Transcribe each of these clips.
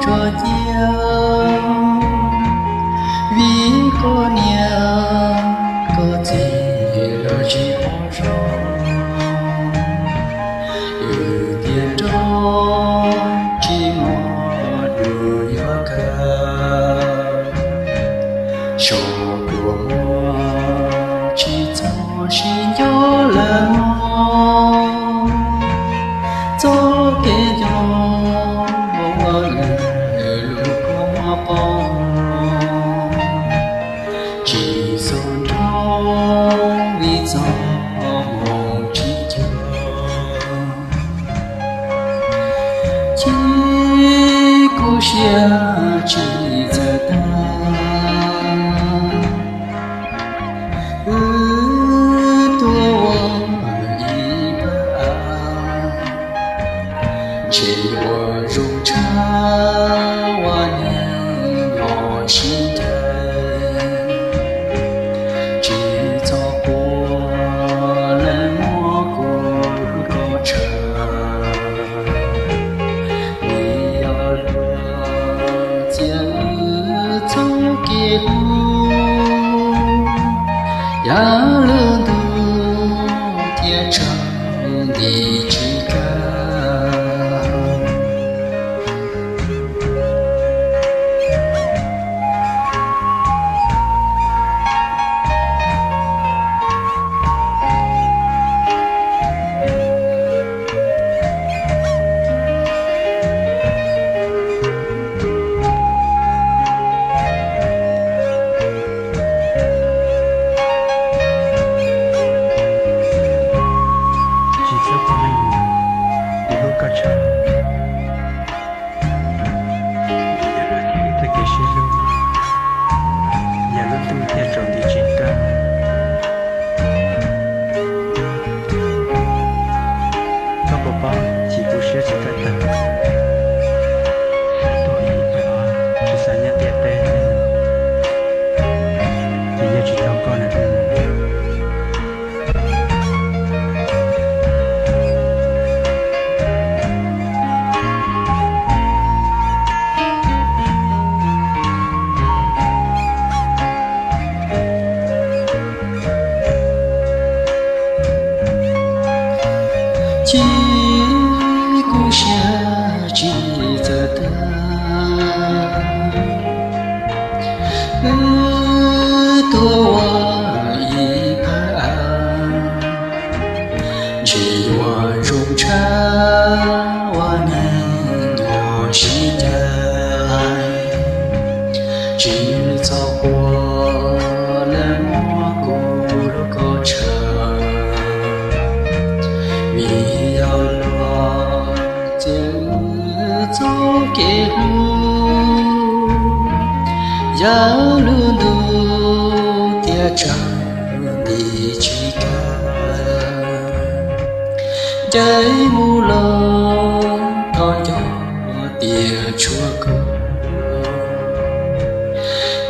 cho nhau vì có nhau có gì là chỉ bỏ rồi ưu tiên đó chỉ một đôi hoa cờ cho của mua chỉ cho xin cho là mong cho kẻ cho bố lời lúc có hoa bông chỉ son trong vì gió mong chỉ chỉ cố xia chỉ giờ ta chỉ我如茶我念我心疼只走过了莫过过程你要了解走给路要了路天长地久chỉ bù sữa chỉ cần tờ tôi chỉ sao nhát tiệt tên thì giờ chỉ tao con là chỉ cố xia chỉ giờ ta tua y ba chỉ hoa rụng cha hoa nhìn nhỏ xí dài chỉ cho qua lên hoa cô lúc có chờ vì要落这走给路要路路的长你去看在木楼到有的出口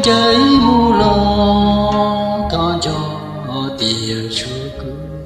在木楼到有的出口